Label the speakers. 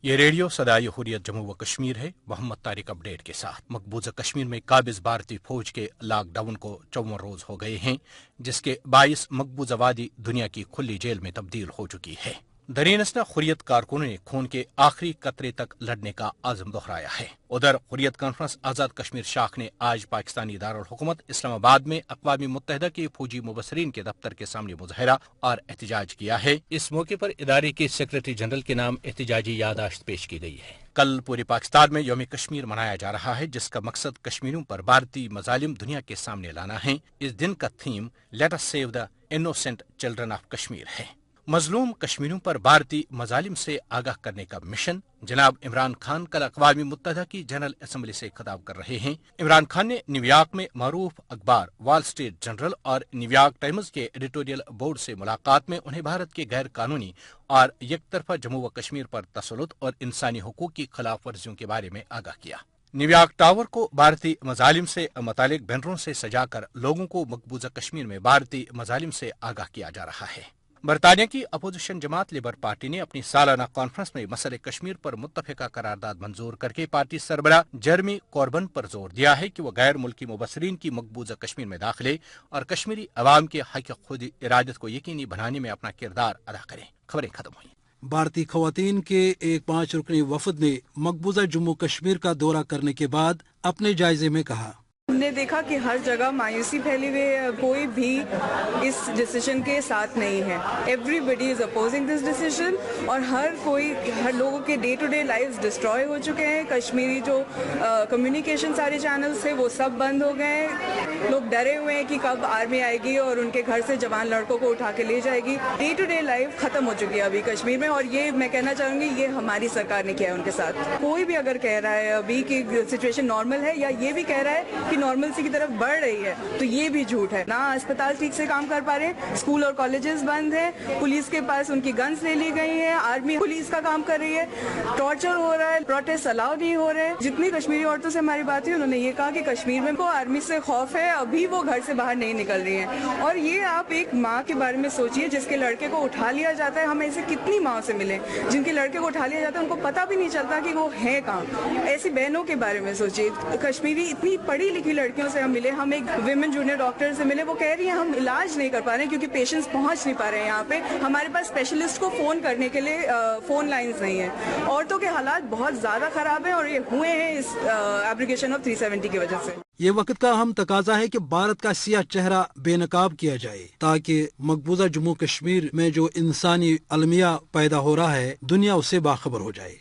Speaker 1: یہ ریڈیو صدائے حریت جموں و کشمیر ہے۔ محمد طارق اپڈیٹ کے ساتھ۔ مقبوضہ کشمیر میں قابض بھارتی فوج کے لاک ڈاؤن کو 54 روز ہو گئے ہیں، جس کے باعث مقبوضہ وادی دنیا کی کھلی جیل میں تبدیل ہو چکی ہے۔ درینسنا حریت کارکنوں نے خون کے آخری قطرے تک لڑنے کا عزم دہرایا ہے۔ ادھر حریت کانفرنس آزاد کشمیر شاخ نے آج پاکستانی دارالحکومت اسلام آباد میں اقوام متحدہ کے فوجی مبصرین کے دفتر کے سامنے مظاہرہ اور احتجاج کیا ہے۔ اس موقع پر ادارے کے سیکرٹری جنرل کے نام احتجاجی یادداشت پیش کی گئی ہے۔ کل پورے پاکستان میں یوم کشمیر منایا جا رہا ہے، جس کا مقصد کشمیریوں پر بھارتی مظالم دنیا کے سامنے لانا ہے۔ اس دن کا theme let us save the innocent children of Kashmir ہے۔ مظلوم کشمیریوں پر بھارتی مظالم سے آگاہ کرنے کا مشن۔ جناب عمران خان کل اقوام متحدہ کی جنرل اسمبلی سے خطاب کر رہے ہیں۔ عمران خان نے نیو یارک میں معروف اخبار وال اسٹریٹ جرنل اور نیو یارک ٹائمز کے ایڈیٹوریل بورڈ سے ملاقات میں انہیں بھارت کے غیر قانونی اور یک طرفہ جموں و کشمیر پر تسلط اور انسانی حقوق کی خلاف ورزیوں کے بارے میں آگاہ کیا۔ نیو یارک ٹاور کو بھارتی مظالم سے متعلق بینروں سے سجا کر لوگوں کو مقبوضہ کشمیر میں بھارتی مظالم سے آگاہ کیا جا رہا ہے۔ برطانیہ کی اپوزیشن جماعت لیبر پارٹی نے اپنی سالانہ کانفرنس میں مسئلہ کشمیر پر متفقہ قرارداد منظور کر کے پارٹی سربراہ جیرمی کوربن پر زور دیا ہے کہ وہ غیر ملکی مبصرین کی مقبوضہ کشمیر میں داخلے اور کشمیری عوام کے حق خود ارادت کو یقینی بنانے میں اپنا کردار ادا کریں۔ خبریں ختم ہوئیں۔
Speaker 2: بھارتی خواتین کے ایک 5 رکنی وفد نے مقبوضہ جموں کشمیر کا دورہ کرنے کے بعد اپنے جائزے میں کہا،
Speaker 3: ہم نے دیکھا کہ ہر جگہ مایوسی پھیلی ہوئی ہے، کوئی بھی اس ڈیسیژن کے ساتھ نہیں ہے۔ Everybody is opposing this decision اور ہر لوگوں کے day to day life destroy ہو چکے ہیں۔ کشمیری جو کمیونیکیشن سارے چینلز تھے وہ سب بند ہو گئے ہیں۔ لوگ ڈرے ہوئے ہیں کہ کب آرمی آئے گی اور ان کے گھر سے جوان لڑکوں کو اٹھا کے لے جائے گی۔ ڈے ٹو ڈے لائف ختم ہو چکی ہے ابھی کشمیر میں، اور یہ میں کہنا چاہوں گی یہ ہماری سرکار نے کیا ہے ان کے ساتھ۔ کوئی بھی اگر کہہ رہا ہے ابھی کہ سچویشن نارمل ہے یا یہ بھی کہہ رہا ہے کہ نارملسی کی طرف بڑھ رہی ہے، تو یہ بھی جھوٹ ہے۔ نہ اسپتال ٹھیک سے کام کر پا رہے ہیں، اسکول اور کالجز بند ہیں، پولیس کے پاس ان کی گنز لے لی گئی ہیں، آرمی پولیس کا کام کر رہی ہے، ٹارچر ہو رہا ہے، پروٹیسٹ الاؤ نہیں ہو رہے۔ جتنی کشمیری عورتوں سے ہماری بات ہوئی انہوں نے یہ کہا کہ کشمیر میں کو آرمی سے خوف ہے، ابھی وہ گھر سے باہر نہیں نکل رہی ہیں۔ اور یہ آپ ایک ماں کے بارے میں سوچیے جس کے لڑکے کو اٹھا لیا جاتا ہے۔ ہم ایسے کتنی ماں سے ملے جن کے لڑکے کو اٹھا لیا جاتا ہے، ان کو پتہ بھی نہیں چلتا کہ وہ ہیں کہاں۔ ایسی بہنوں کے بارے میں سوچیے۔ کشمیری اتنی پڑھی لکھی لڑکیوں سے ہم ملے، ہم ایک ویمن جونیئر ڈاکٹر سے ملے، وہ کہہ رہی ہیں ہم علاج نہیں کر پا رہے ہیں کیونکہ پیشنٹس پہنچ نہیں پا رہے ہیں یہاں پہ، ہمارے پاس اسپیشلسٹ کو فون کرنے کے لیے فون لائنز نہیں ہیں۔ عورتوں کے حالات بہت زیادہ خراب ہیں اور یہ ہوئے ہیں اس ایبریگیشن آف 370 کی وجہ سے۔
Speaker 2: یہ وقت کا اہم تقاضا ہے کہ بھارت کا سیاہ چہرہ بے نقاب کیا جائے تاکہ مقبوضہ جموں کشمیر میں جو انسانی المیہ پیدا ہو رہا ہے دنیا اس سے باخبر ہو جائے۔